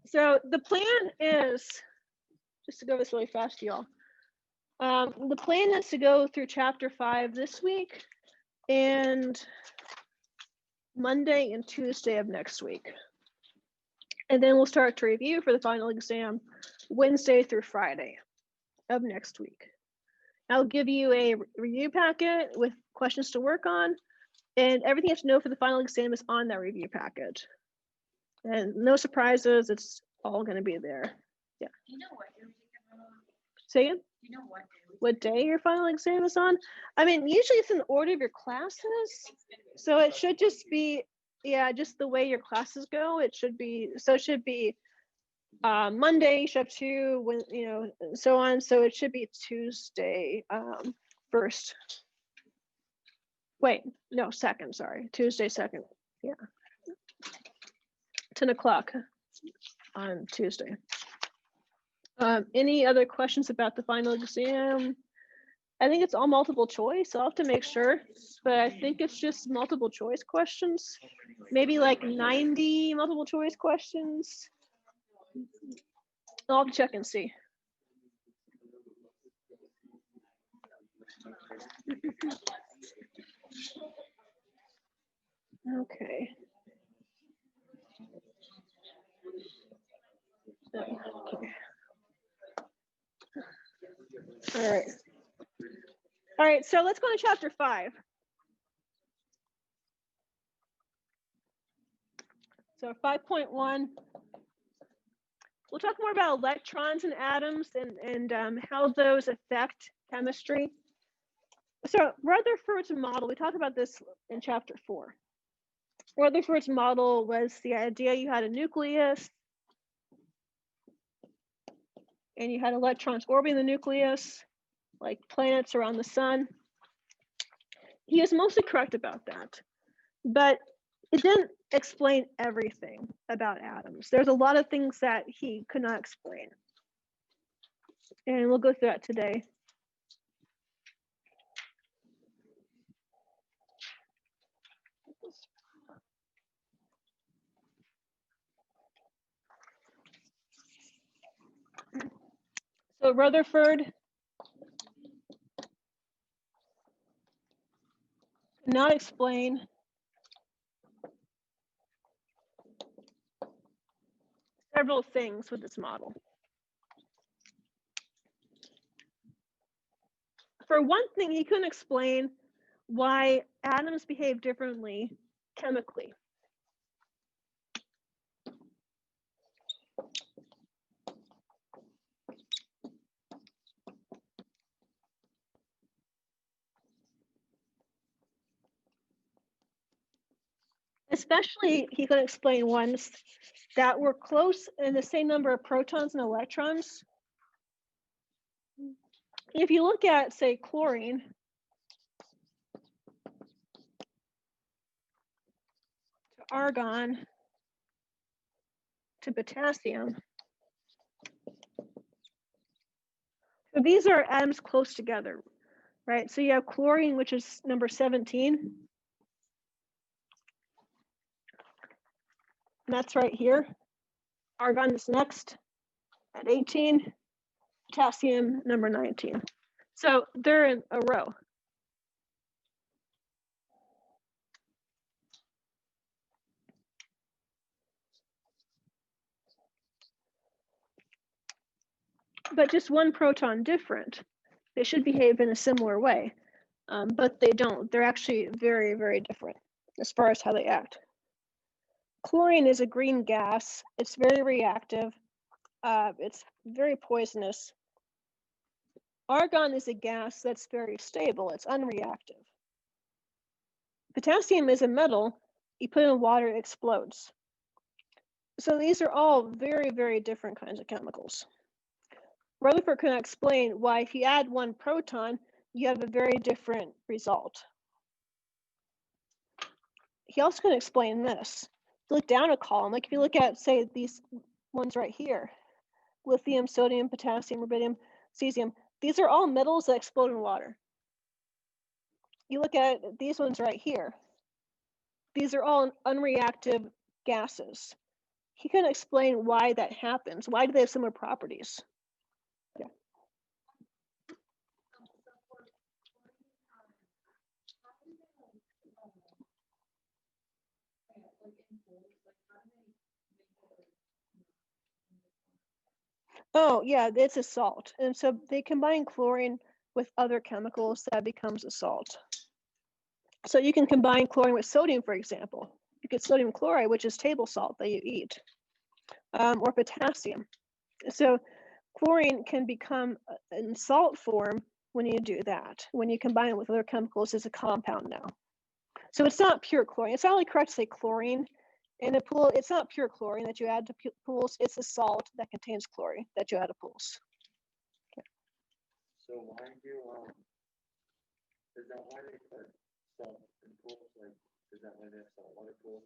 So the plan is, just to go this really fast, y'all. The plan is to go through chapter 5 this week and Monday and Tuesday of next week. And then we'll start to review for the final exam Wednesday through Friday of next week. I'll give you a review packet with questions to work on, and everything you have to know for the final exam is on that review packet. And no surprises, it's all going to be there. Yeah. You know what you're Say it. You know What day your final exam is on? I mean, usually it's in the order of your classes, so it should just be, yeah, just the way your classes go. It should be, so it should be Monday, you should have 2, when, you know, and so on. So it should be Tuesday first. Wait, no, second, sorry. Tuesday 2nd. Yeah. 10 o'clock on Tuesday. Any other questions about the final exam? I think it's all multiple choice. I'll have to make sure, but I think it's just multiple choice questions. Maybe like 90 multiple choice questions. I'll have to check and see. Okay. Okay. All right. All right, so let's go to chapter 5. So 5.1, we'll talk more about electrons and atoms and how those affect chemistry. So Rutherford's model, we talked about this in chapter 4. Rutherford's model was the idea you had a nucleus and you had electrons orbiting the nucleus, like planets around the sun. He was mostly correct about that, but it didn't explain everything about atoms. There's a lot of things that he could not explain. And we'll go through that today. So Rutherford could not explain several things with this model. For one thing, he couldn't explain why atoms behave differently chemically. Especially, he couldn't explain ones that were close in the same number of protons and electrons. If you look at, say, chlorine, to argon, to potassium, so these are atoms close together, right? So you have chlorine, which is number 17. And that's right here. Argon is next at 18. Potassium, number 19. So they're in a row. But just one proton different. They should behave in a similar way, but they don't. They're actually very, very different as far as how they act. Chlorine is a green gas. It's very reactive. It's very poisonous. Argon is a gas that's very stable. It's unreactive. Potassium is a metal. You put it in water, it explodes. So these are all very, very different kinds of chemicals. Rutherford couldn't explain why if you add one proton, you have a very different result. He also couldn't explain this. Look down a column, like if you look at, say, these ones right here, lithium, sodium, potassium, rubidium, cesium, these are all metals that explode in water. You look at these ones right here, these are all unreactive gases. he couldn't explain why that happens. Why do they have similar properties? Yeah. Oh, yeah, it's a salt. And so they combine chlorine with other chemicals that becomes a salt. So you can combine chlorine with sodium, for example. You get sodium chloride, which is table salt that you eat, or potassium. So chlorine can become in salt form when you do that. When you combine it with other chemicals as a compound now. So it's not pure chlorine. It's not really correct to say chlorine in a pool. It's not pure chlorine that you add to pools. It's a salt that contains chlorine that you add to pools. Okay. So why do is that why they put salt in pools? Like, is that why they have saltwater pools?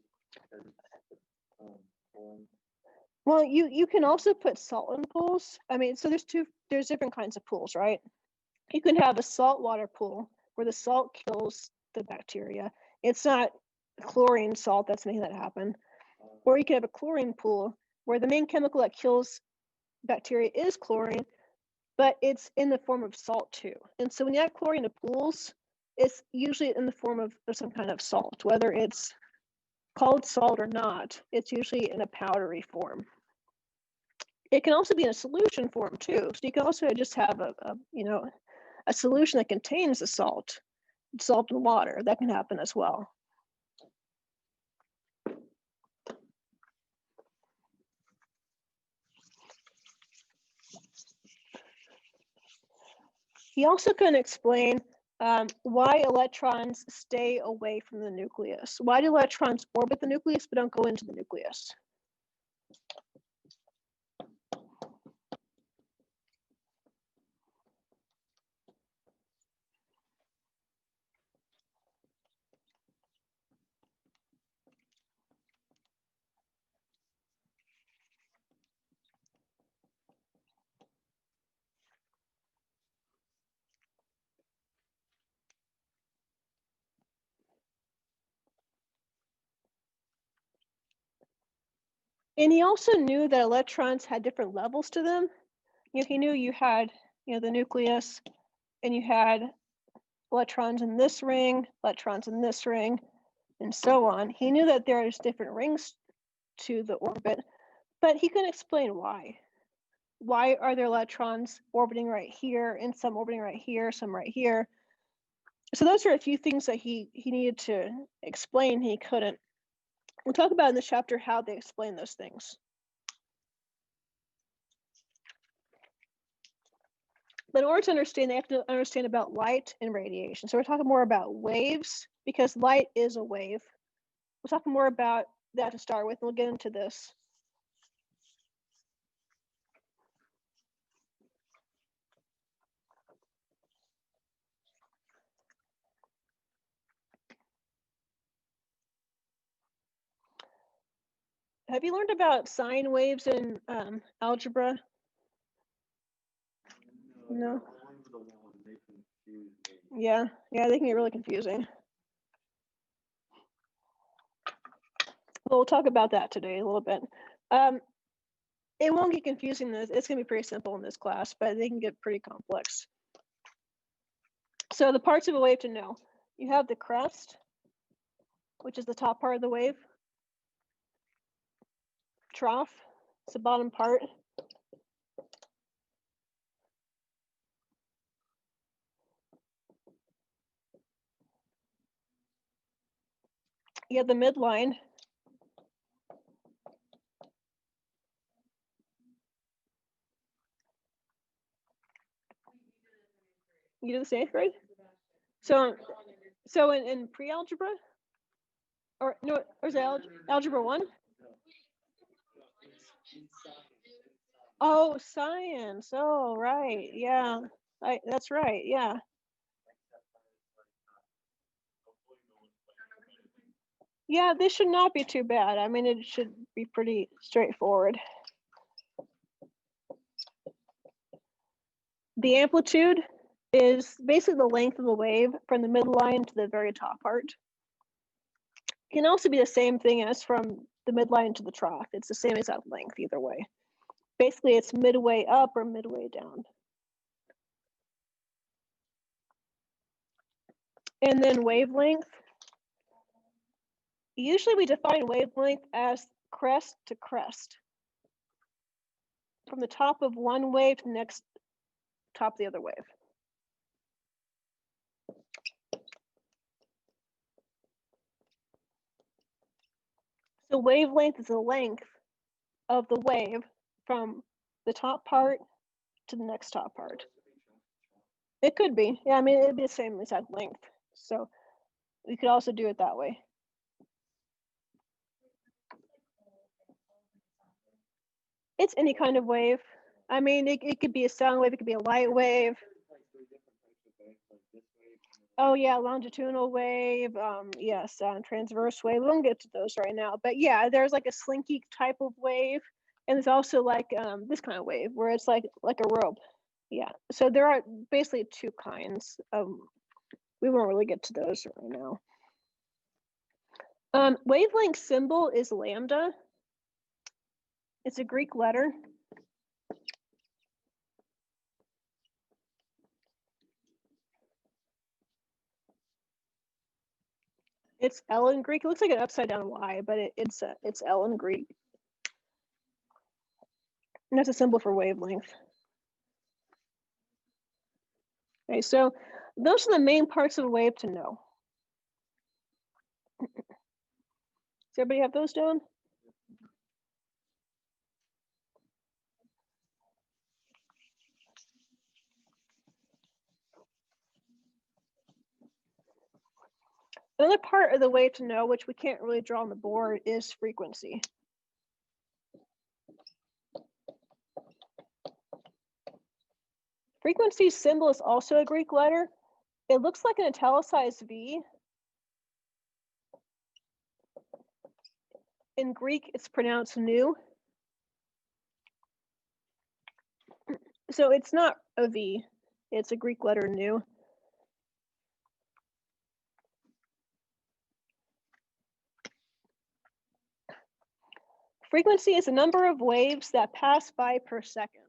Well, you can also put salt in pools. I mean, so there's different kinds of pools, right? You can have a saltwater pool where the salt kills the bacteria. It's not chlorine salt that's making that happen. Or you can have a chlorine pool where the main chemical that kills bacteria is chlorine, but it's in the form of salt too. And so when you add chlorine to pools, it's usually in the form of some kind of salt, whether it's called salt or not. It's usually in a powdery form. It can also be in a solution form too. So you can also just have a solution that contains the salt and water. That can happen as well. He also couldn't explain why electrons stay away from the nucleus. Why do electrons orbit the nucleus but don't go into the nucleus? And he also knew that electrons had different levels to them. He knew you had, the nucleus, and you had electrons in this ring, electrons in this ring, and so on. He knew that there's different rings to the orbit, but he couldn't explain why. Why are there electrons orbiting right here, and some orbiting right here, some right here? So those are a few things that he needed to explain. He couldn't. We'll talk about in this chapter how they explain those things. But in order to understand, they have to understand about light and radiation. So we're talking more about waves because light is a wave. We'll talk more about that to start with, and we'll get into this. Have you learned about sine waves in algebra? No. Yeah, they can get really confusing. Well, we'll talk about that today a little bit. It won't get confusing. It's going to be pretty simple in this class, but they can get pretty complex. So the parts of a wave to know. You have the crest, which is the top part of the wave. Trough, it's the bottom part. You have the midline. You did this in 8th grade? So in pre-algebra? Or no, or is it algebra 1? Oh, science. Oh, right. Yeah. That's right. Yeah. Yeah, this should not be too bad. I mean, it should be pretty straightforward. The amplitude is basically the length of the wave from the midline to the very top part. It can also be the same thing as from the midline to the trough. It's the same exact length either way. Basically, it's midway up or midway down. And then wavelength. Usually we define wavelength as crest to crest. From the top of one wave to the next top of the other wave. So wavelength is the length of the wave from the top part to the next top part. It could be. Yeah, I mean, it'd be the same exact length. So we could also do it that way. It's any kind of wave. I mean, it could be a sound wave, it could be a light wave. Oh yeah, longitudinal wave, yes, transverse wave. We won't get to those right now, but yeah, there's like a slinky type of wave, and there's also like this kind of wave where it's like a rope. Yeah, so there are basically two kinds. We won't really get to those right now. Wavelength symbol is lambda. It's a Greek letter. It's L in Greek. It looks like an upside down Y, but it's L in Greek. And that's a symbol for wavelength. Okay, so those are the main parts of a wave to know. Does everybody have those down? Another part of the wave to know, which we can't really draw on the board, is frequency. Frequency symbol is also a Greek letter. It looks like an italicized V. In Greek, it's pronounced nu. So it's not a V, it's a Greek letter nu. Frequency is the number of waves that pass by per second.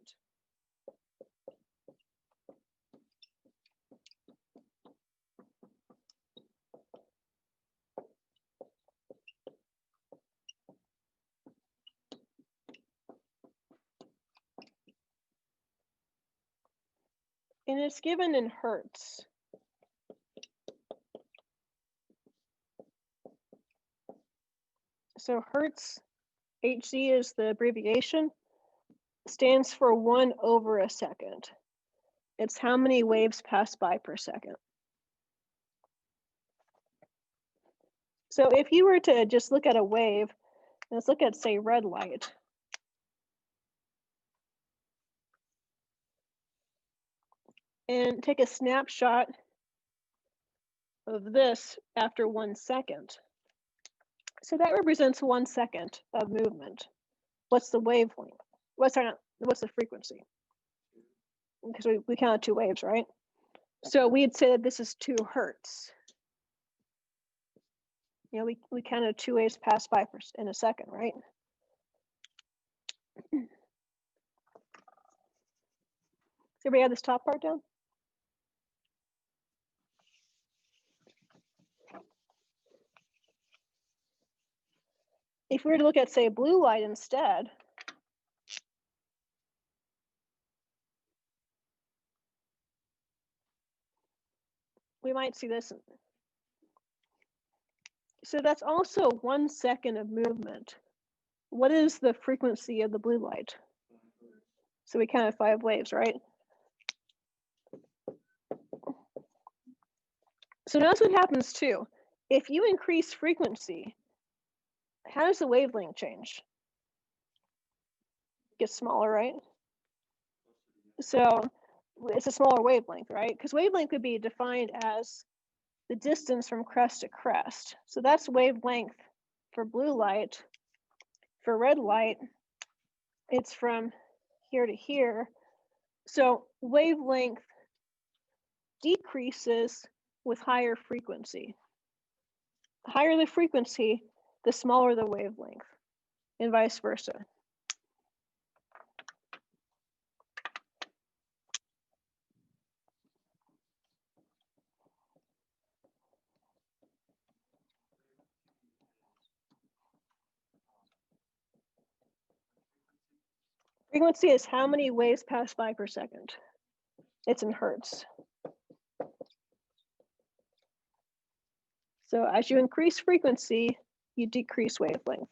And it's given in hertz. So hertz, HZ is the abbreviation, stands for 1 over a second. It's how many waves pass by per second. So if you were to just look at a wave, let's look at, say, red light. And take a snapshot of this after 1 second. So that represents 1 second of movement. What's the wavelength? What's the frequency? Because we counted 2 waves, right? So we'd say that this is 2 hertz. You know, we counted 2 waves pass by in a second, right? Does everybody have this top part down? If we were to look at, say, blue light instead, we might see this. So that's also 1 second of movement. What is the frequency of the blue light? So we counted 5 waves, right? So notice what happens too. If you increase frequency, how does the wavelength change? It gets smaller, right? So it's a smaller wavelength, right? Because wavelength could be defined as the distance from crest to crest. So that's wavelength for blue light. For red light, it's from here to here. So wavelength decreases with higher frequency. The higher the frequency, the smaller the wavelength. and vice versa. Frequency is how many waves pass by per second. It's in hertz. So as you increase frequency, you decrease wavelength.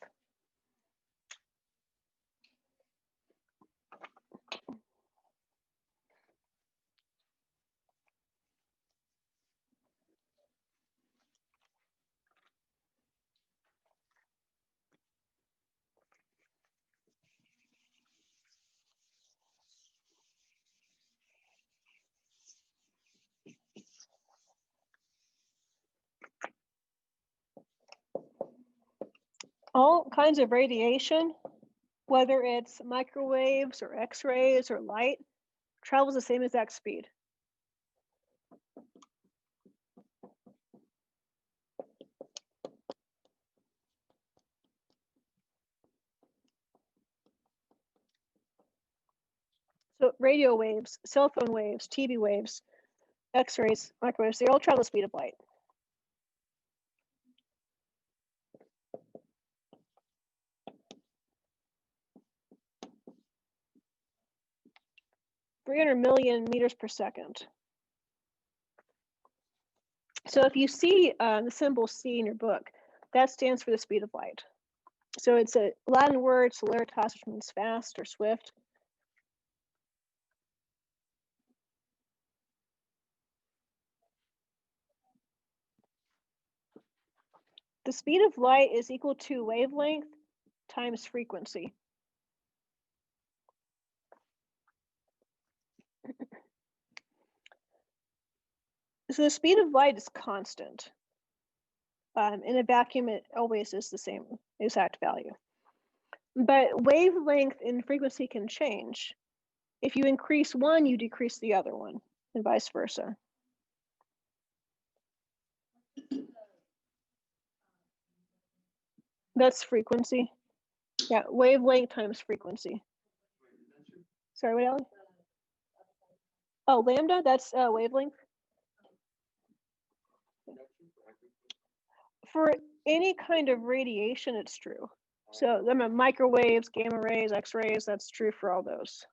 All kinds of radiation, whether it's microwaves or X-rays or light, travels the same exact speed. So radio waves, cell phone waves, TV waves, X-rays, microwaves, they all travel the speed of light. $300 million meters per second. So if you see the symbol C in your book, that stands for the speed of light. So it's a Latin word, celeritas, which means fast or swift. The speed of light is equal to wavelength times frequency. So the speed of light is constant. In a vacuum, it always is the same exact value. But wavelength and frequency can change. If you increase one, you decrease the other one, and vice versa. That's frequency. Yeah, wavelength times frequency. Sorry, what, Ellie? Oh, lambda, that's wavelength. For any kind of radiation, it's true. So microwaves, gamma rays, X-rays, that's true for all those.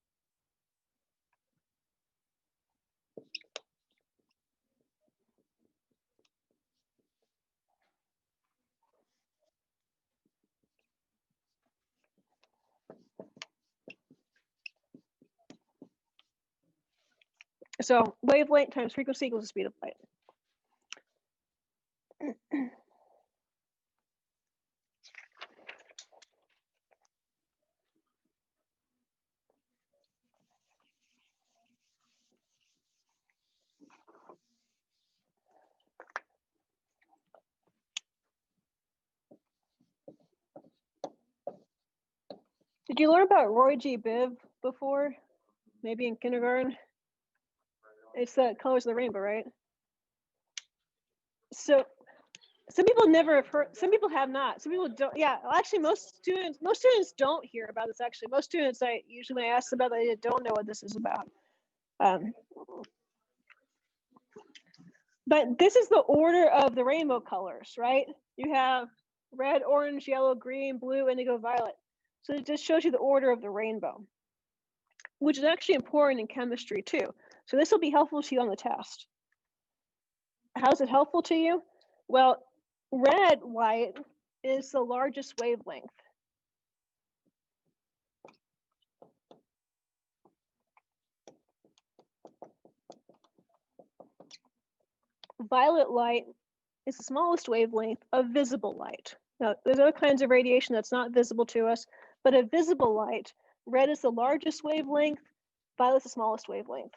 So wavelength times frequency equals the speed of light. Did you learn about Roy G. Biv before? Maybe in kindergarten? It's the colors of the rainbow, right? So some people never have heard, some people have not. Some people don't, yeah, actually most students don't hear about this actually. Most students, usually when I ask them about it, they don't know what this is about. But this is the order of the rainbow colors, right? You have red, orange, yellow, green, blue, indigo, violet. So it just shows you the order of the rainbow, which is actually important in chemistry too. So this will be helpful to you on the test. How is it helpful to you? Well, red light is the largest wavelength. Violet light is the smallest wavelength of visible light. Now, there's other kinds of radiation that's not visible to us, but a visible light, red is the largest wavelength, violet's the smallest wavelength.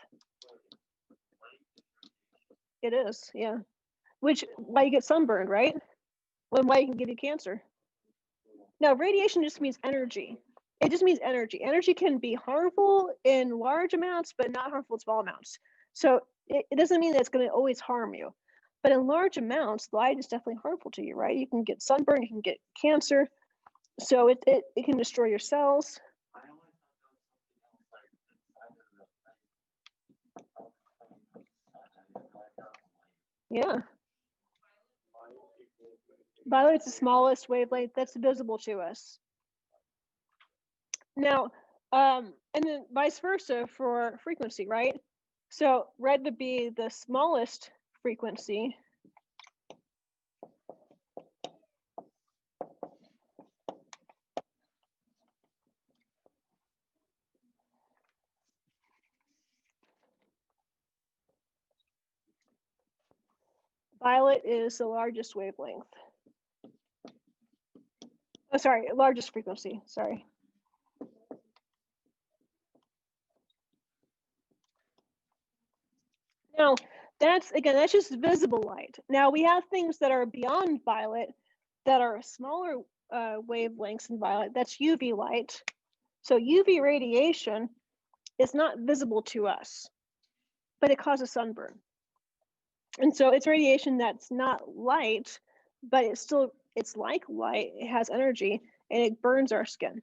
It is, yeah. Which, why you get sunburned, right? Well, why you can give you cancer. Now, radiation just means energy. It just means energy. Energy can be harmful in large amounts, but not harmful in small amounts. So it doesn't mean that it's going to always harm you. But in large amounts, light is definitely harmful to you, right? You can get sunburn, you can get cancer. So it can destroy your cells. I always thought that was something else like Yeah. Violet's the smallest wavelength that's visible to us. Now, and then vice versa for frequency, right? So red would be the smallest frequency. Violet is the largest wavelength. Oh, sorry, largest frequency, sorry. Now, that's just visible light. Now we have things that are beyond violet that are smaller wavelengths than violet. That's UV light. So UV radiation is not visible to us, but it causes sunburn. And so it's radiation that's not light, but it's like light. It has energy and it burns our skin.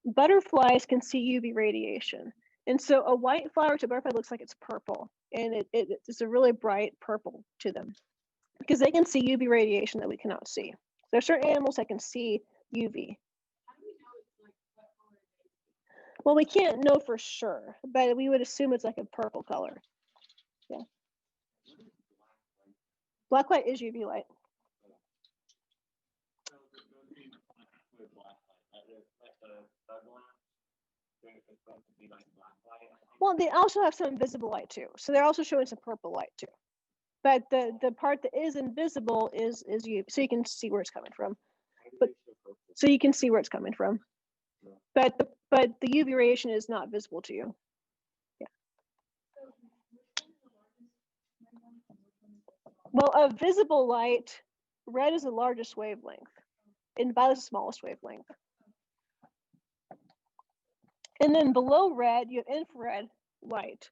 Butterflies can see UV radiation. And so a white flower to a butterfly looks like it's purple, and it's a really bright purple to them because they can see UV radiation that we cannot see. There are certain animals that can see UV. Well, we can't know for sure, but we would assume it's like a purple color. Yeah. Black light is UV light. Well, they also have some invisible light too. So they're also showing some purple light too. But the part that is invisible is UV, so you can see where it's coming from. But so you can see where it's coming from. But the UV radiation is not visible to you. Yeah. Well, of visible light, red is the largest wavelength, and violet is the smallest wavelength. And then below red, you have infrared light,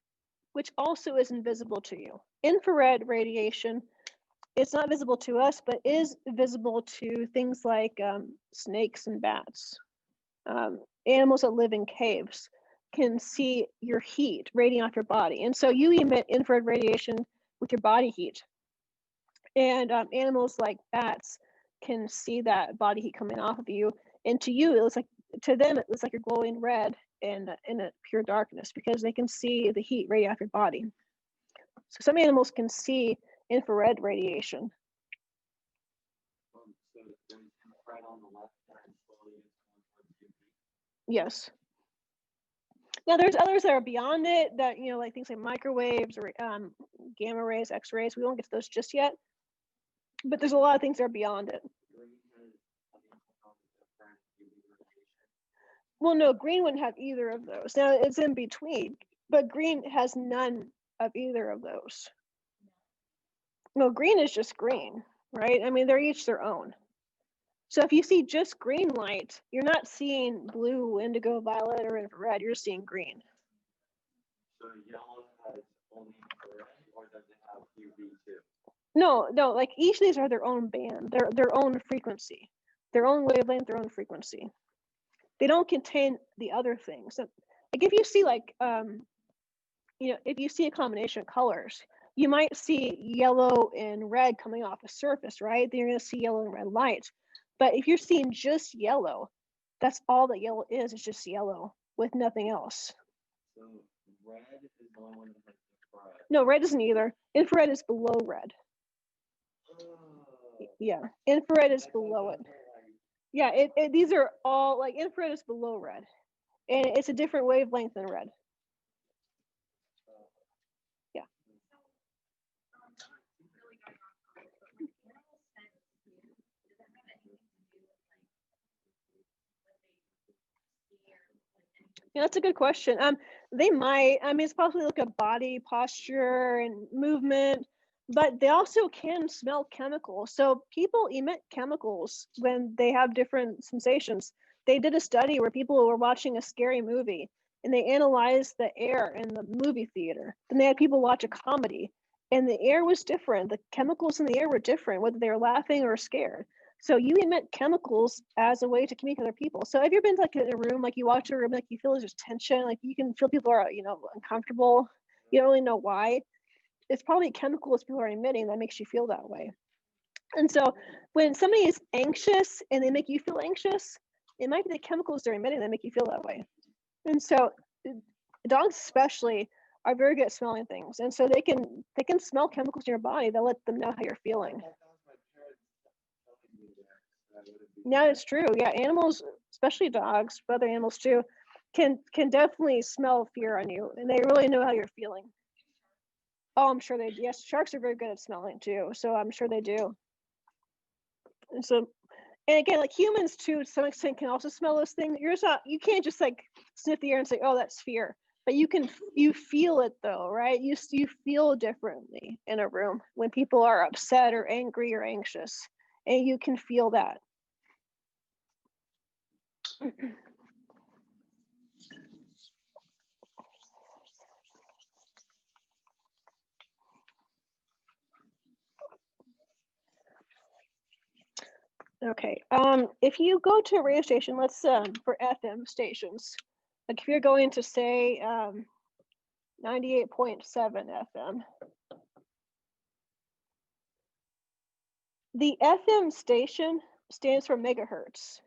which also is invisible to you. Infrared radiation, it's not visible to us, but is visible to things like snakes and bats. Animals that live in caves can see your heat radiating off your body. And so you emit infrared radiation with your body heat. And animals like bats can see that body heat coming off of you. And to you, to them, it looks like you're glowing red in a pure darkness because they can see the heat radiating off your body. So some animals can see infrared radiation. So there's infrared on the left and slowly it's going towards UV. Yes. Now there's others that are beyond it that, like things like microwaves or gamma rays, X-rays. We won't get to those just yet. But there's a lot of things that are beyond it. Well, no, green wouldn't have either of those. Now it's in between, but green has none of either of those. No, green is just green, right? I mean, they're each their own. So if you see just green light, you're not seeing blue, indigo, violet, or infrared. You're seeing green. So yellow has only infrared, or does it have UV too? No, like each of these are their own band, their own frequency, their own wavelength, their own frequency. They don't contain the other things. So, like if you see if you see a combination of colors, you might see yellow and red coming off a surface, right? Then you're going to see yellow and red light. But if you're seeing just yellow, that's all that yellow is just yellow with nothing else. So red is the only one that has infrared. No, red isn't either. Infrared is below red. Oh. Yeah, infrared is below it. Yeah, these are all, like, infrared is below red. And it's a different wavelength than red. Yeah. Yeah, that's a good question. They might. I mean, it's possibly look at body posture and movement, but they also can smell chemicals. So people emit chemicals when they have different sensations. They did a study where people were watching a scary movie and they analyzed the air in the movie theater. Then they had people watch a comedy and the air was different. The chemicals in the air were different, whether they were laughing or scared. So you emit chemicals as a way to communicate with other people. So have you ever been like in a room, like you walk to a room, like you feel there's tension, like you can feel people are, uncomfortable. You don't really know why. It's probably chemicals people are emitting that makes you feel that way. And so when somebody is anxious and they make you feel anxious, it might be the chemicals they're emitting that make you feel that way. And so dogs especially are very good at smelling things. And so they can smell chemicals in your body that let them know how you're feeling. Yeah, it's true. Yeah, animals, especially dogs, but other animals too, can definitely smell fear on you, and they really know how you're feeling. Oh, I'm sure they. Yes, sharks are very good at smelling too, so I'm sure they do. And so, and again, like humans too, to some extent, can also smell those things. You can't just like sniff the air and say, "Oh, that's fear." But you feel it though, right? You feel differently in a room when people are upset or angry or anxious, and you can feel that. Okay. If you go to a radio station, let's for FM stations, like if you're going to say 98.7 FM, the FM station stands for megahertz.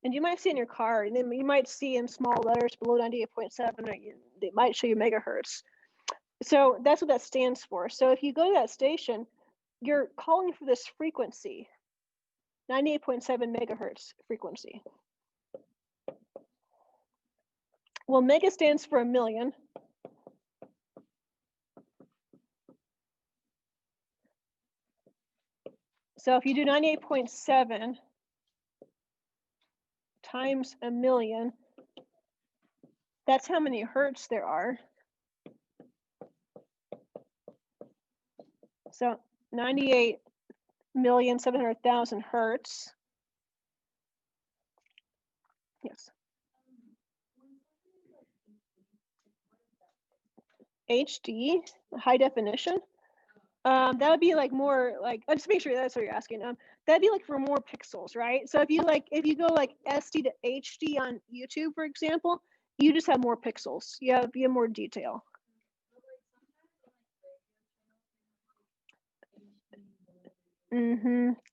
And you might see in your car, and then you might see in small letters below 98.7, or they might show you megahertz. So that's what that stands for. So if you go to that station, you're calling for this frequency, 98.7 megahertz frequency. Well, mega stands for a million. So if you do 98.7 times a million, that's how many hertz there are. So 98,700,000 hertz. Yes. HD, high definition. That would be like more like, just make sure that's what you're asking. That'd be like for more pixels, right? So if you go like SD to HD on YouTube, for example, you just have more pixels. You have more detail.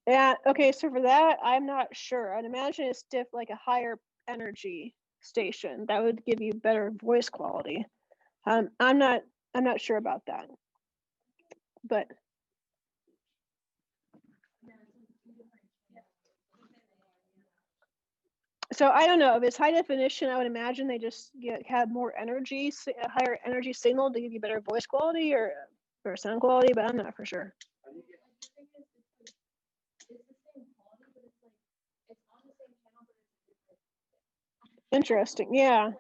Yeah. Okay. So for that, I'm not sure. I'd imagine it's like a higher energy station that would give you better voice quality. I'm not sure about that, but so I don't know if it's high definition. I would imagine they just have more energy, a higher energy signal to give you better voice quality or sound quality, but I'm not for sure. Interesting. Yeah.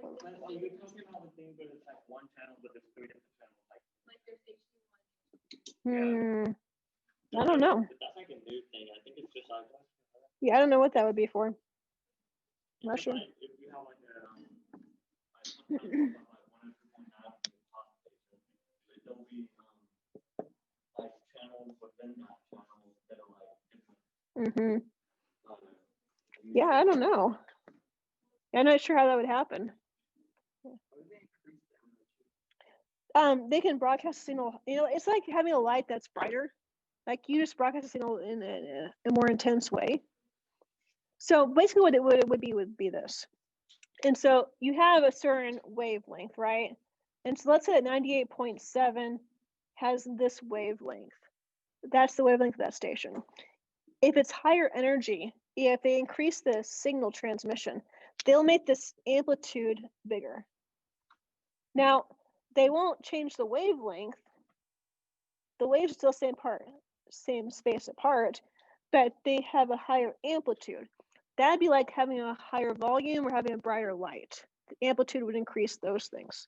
I don't know. Yeah, I don't know what that would be for. Not sure. Yeah, I don't know. I'm not sure how that would happen. They can broadcast a signal. It's like having a light that's brighter. Like you just broadcast a signal in a more intense way. So basically, what it would be this. And so you have a certain wavelength, right? And so let's say that 98.7 has this wavelength. That's the wavelength of that station. If it's higher energy, if they increase the signal transmission, they'll make this amplitude bigger. Now, they won't change the wavelength. The waves still same space apart, but they have a higher amplitude. That'd be like having a higher volume or having a brighter light. The amplitude would increase those things.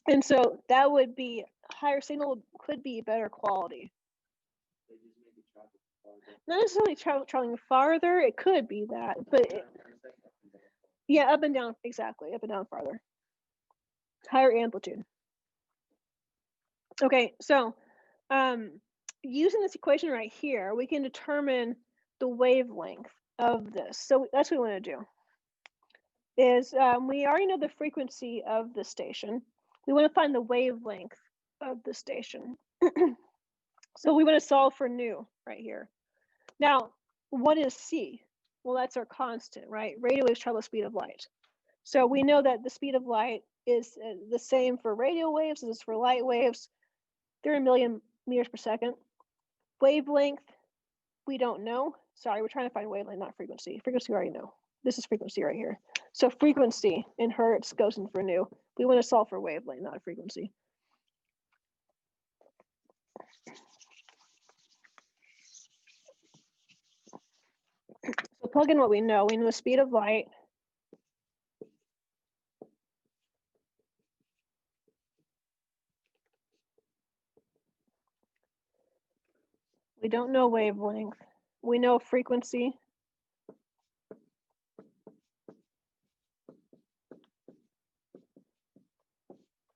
And so that would be higher signal, could be better quality. Not necessarily traveling farther, it could be that, but yeah, up and down, exactly, up and down farther. Higher amplitude. Okay, so using this equation right here, we can determine the wavelength of this. So that's what we want to do. Is we already know the frequency of the station. We want to find the wavelength of the station. So we want to solve for nu right here. Now, what is c? Well, that's our constant, right? Radio waves travel the speed of light. So we know that the speed of light is the same for radio waves as it is for light waves. They're a million meters per second. Wavelength, we don't know. Sorry, we're trying to find wavelength, not frequency. Frequency we already know. This is frequency right here. So frequency in hertz goes in for nu. We want to solve for wavelength, not frequency. So plug in what we know. We know the speed of light. We don't know wavelength. We know frequency.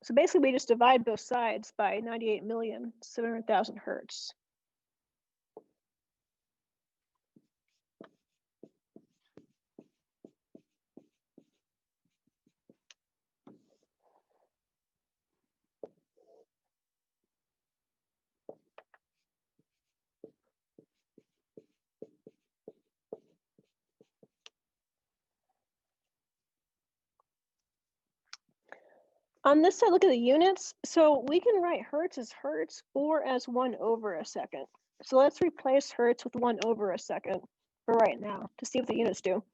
So basically we just divide both sides by 98,700,000 hertz. On this side, look at the units. So we can write hertz as hertz or as 1 over a second. So let's replace hertz with 1 over a second for right now to see what the units do.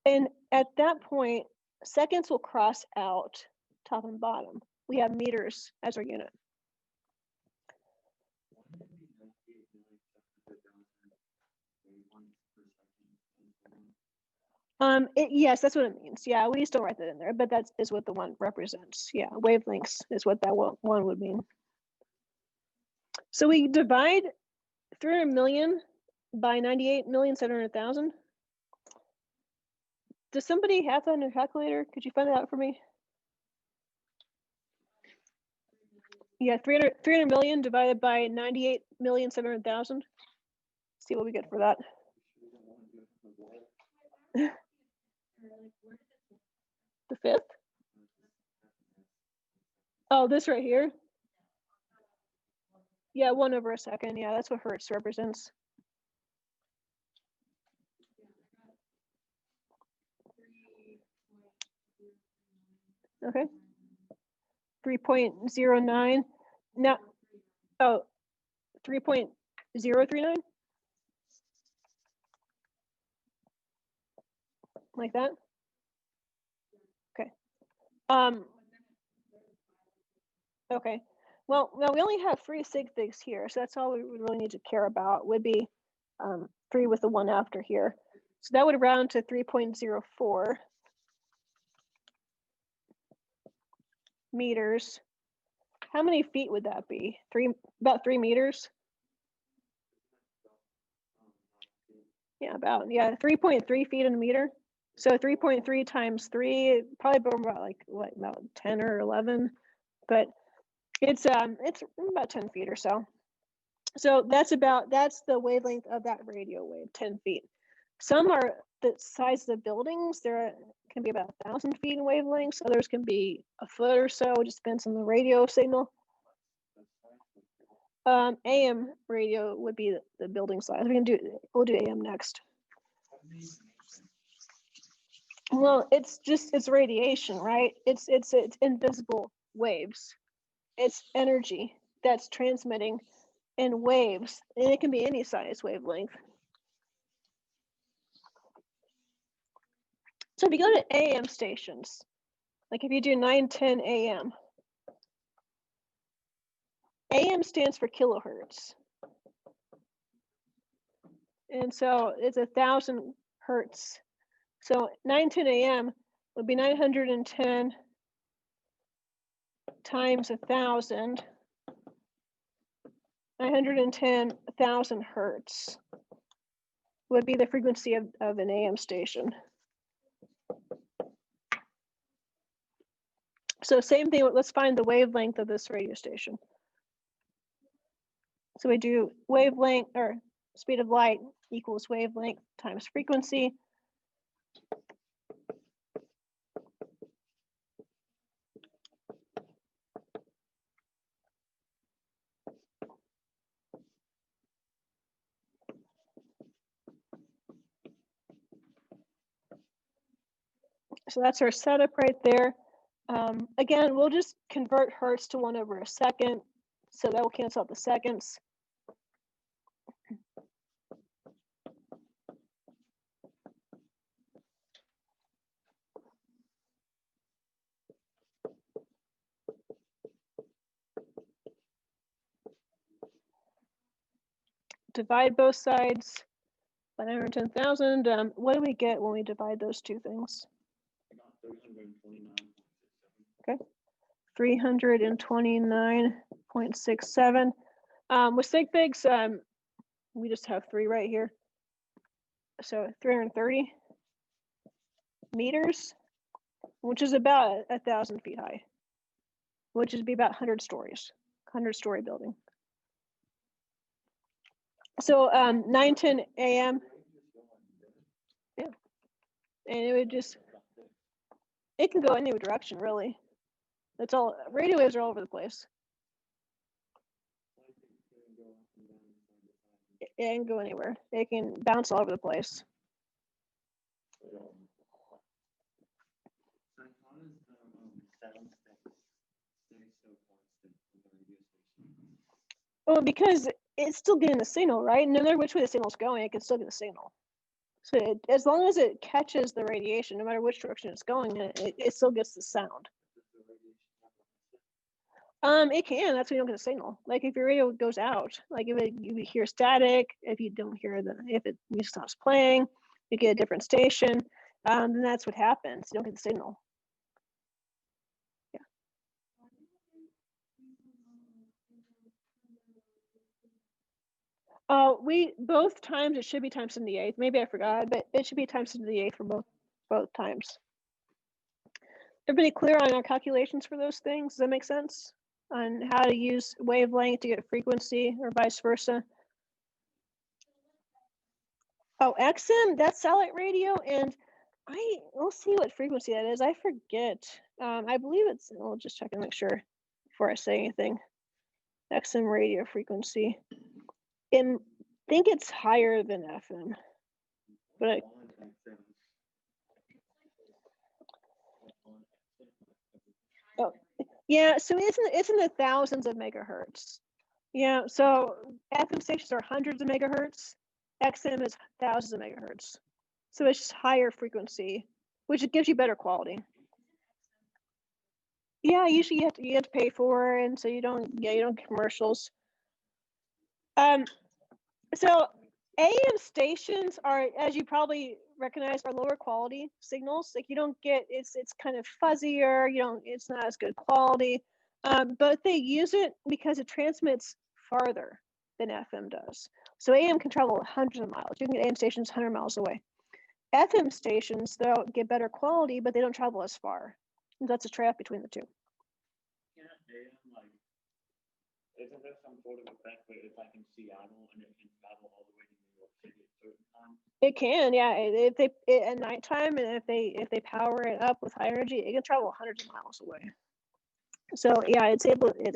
And at that point, seconds will cross out top and bottom. We have meters as our unit. Yes, that's what it means. Yeah, we just don't write that in there, but that is what the one represents. Yeah, wavelengths is what that one would mean. So we divide 300 million by 98,700,000. Does somebody have that on their calculator? Could you find that out for me? Yeah, 300 million divided by 98,700,000. See what we get for that. The fifth? Oh, this right here? Yeah, 1 over a second. Yeah, that's what hertz represents. Okay. 3.09. Now, oh, 3.039? Like that? Okay. Okay. Well, now we only have 3 sig figs here, so that's all we would really need to care about would be 3 with the 1 after here. So that would round to 3.04 meters. How many feet would that be? About 3 meters? Yeah, about, yeah, 3.3 feet in a meter. So 3.3 times 3, probably about like what, about 10 or 11, but it's about 10 feet or so. So that's the wavelength of that radio wave, 10 feet. Some are the size of the buildings. There can be about 1,000 feet in wavelengths. Others can be a foot or so. It just depends on the radio signal. AM radio would be the building size. We'll do AM next. Well, it's radiation, right? It's invisible waves. It's energy that's transmitting in waves, and it can be any size wavelength. So if you go to AM stations, like if you do 910 AM, AM stands for kilohertz. And so it's 1,000 hertz. So 910 AM would be 910 times 1,000. 910,000 hertz would be the frequency of an AM station. So same thing, let's find the wavelength of this radio station. So we do wavelength or speed of light equals wavelength times frequency. So that's our setup right there. Again, we'll just convert hertz to 1/2. So that will cancel out the seconds. Divide both sides by 910,000. What do we get when we divide those two things? Okay, 329.67. With sig figs, we just have 3 right here. So 330 meters, which is about 1,000 feet high, which would be about 100 stories, 100-story building. So 9:10 a.m. Yeah, and it would just, it can go any direction really. That's all. Radio waves are all over the place. It can go anywhere. It can bounce all over the place. Well, because it's still getting the signal, right? No matter which way the signal's going, it can still get the signal. So as long as it catches the radiation, no matter which direction it's going, it still gets the sound. It can. That's when you don't get a signal. Like if your radio goes out, like if you hear static, if you don't hear if it stops playing, you get a different station. Then that's what happens. You don't get the signal. Yeah. We both times it should be times 10 to the 8th. Maybe I forgot, but it should be times 10 to the 8th for both times. Everybody clear on our calculations for those things? Does that make sense? On how to use wavelength to get frequency or vice versa? Oh, XM, that's satellite radio, and we'll see what frequency that is. I forget. I believe it's, I'll just check and make sure before I say anything. XM radio frequency. And I think it's higher than FM. But oh, yeah, so it's in the thousands of megahertz. Yeah, so FM stations are hundreds of megahertz. XM is thousands of megahertz. So it's just higher frequency, which gives you better quality. Yeah, usually you have to pay for it, and so you don't get commercials. So AM stations are, as you probably recognize, are lower quality signals. Like you don't get, it's kind of fuzzier. It's not as good quality. But they use it because it transmits farther than FM does. So AM can travel hundreds of miles. You can get AM stations 100 miles away. FM stations, they'll get better quality, but they don't travel as far. And that's a trade-off between the two. Can't AM, like, isn't there some sort of effect where it's like in Seattle and it can travel all the way to New York City at certain times? It can, yeah. If they at nighttime, and if they power it up with high energy, it can travel hundreds of miles away. So yeah, it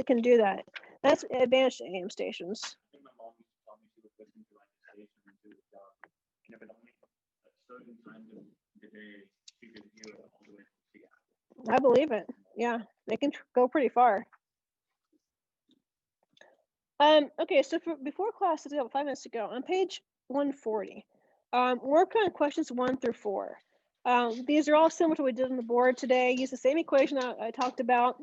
can do that. That's an advantage to AM stations. I think my mom used to tell me she would listen to like the station and do the job. And if it only at certain times of the day, she could hear it all the way to Seattle. I believe it. Yeah, they can go pretty far. Okay, so before class, it's about 5 minutes to go. On page 140, work on questions 1 through 4. These are all similar to what we did on the board today. Use the same equation I talked about.